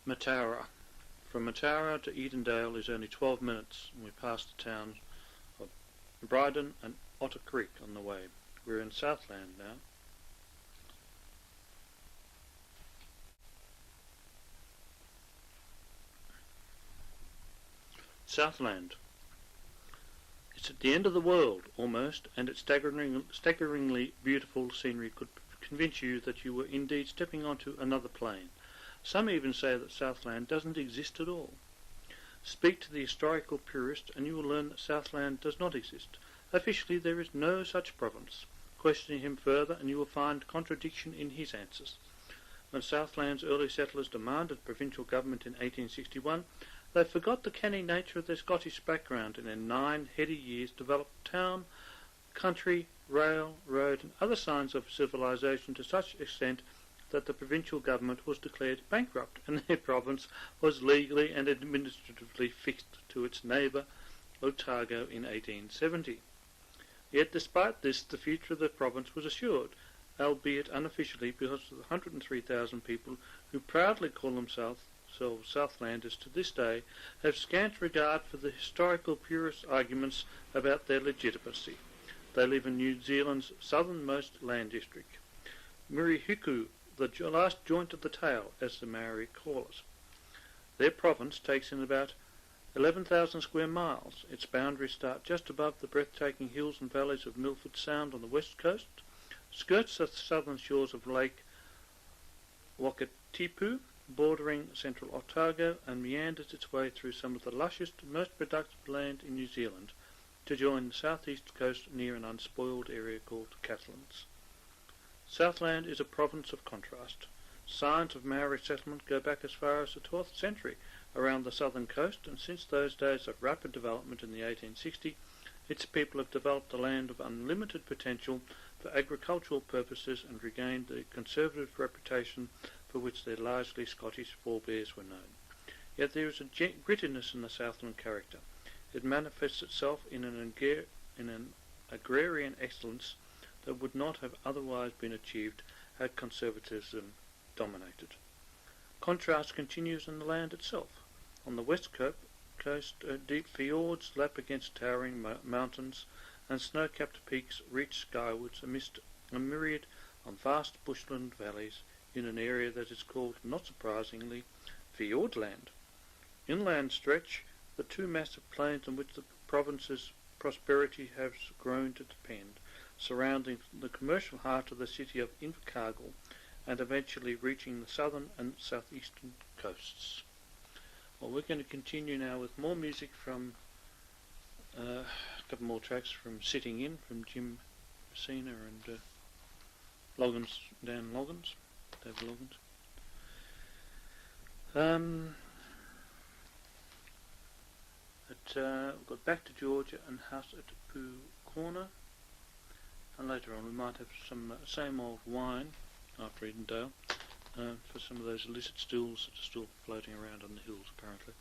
Mataura. From Mataura to Edendale is only 12 minutes, and we pass the towns of Bryden and Otter Creek on the way. We're in Southland now. Southland. It's at the end of the world, almost, and its staggeringly beautiful scenery could convince you that you were indeed stepping onto another plane. Some even say that Southland doesn't exist at all. Speak to the historical purist and you will learn that Southland does not exist. Officially there is no such province. Question him further and you will find contradiction in his answers. When Southland's early settlers demanded provincial government in 1861, they forgot the canny nature of their Scottish background and in 9 heady years developed town, country, rail, road and other signs of civilization to such extent that the provincial government was declared bankrupt and their province was legally and administratively fixed to its neighbour Otago in 1870. Yet despite this, the future of the province was assured, albeit unofficially, because of the 103,000 people who proudly call themselves Southlanders to this day have scant regard for the historical purist arguments about their legitimacy. They live in New Zealand's southernmost land district, Murihiku, the last joint of the tail, as the Maori call it. Their province takes in about 11,000 square miles. Its boundaries start just above the breathtaking hills and valleys of Milford Sound on the west coast, skirts the southern shores of Lake Wakatipu, bordering central Otago, and meanders its way through some of the lushest, most productive land in New Zealand to join the southeast coast near an unspoiled area called Catlins. Southland is a province of contrast. Signs of Maori settlement go back as far as the 12th century around the southern coast, and since those days of rapid development in the 1860s, its people have developed a land of unlimited potential for agricultural purposes and regained the conservative reputation for which their largely Scottish forebears were known. Yet there is a grittiness in the Southland character. It manifests itself in an agrarian excellence that would not have otherwise been achieved had conservatism dominated. Contrast continues in the land itself. On the west coast, deep fjords lap against towering mountains, and snow-capped peaks reach skywards amidst a myriad of vast bushland valleys in an area that is called, not surprisingly, Fjordland. Inland stretch the two massive plains on which the province's prosperity has grown to depend, surrounding the commercial heart of the city of Invercargill and eventually reaching the southern and southeastern coasts. Well, we're going to continue now with more music from a couple more tracks from Sitting In from Jim Messina and David Loggins. We've got Back to Georgia and House at Pooh Corner, and later on we might have some same old wine after Edendale for some of those illicit stills that are still floating around on the hills apparently.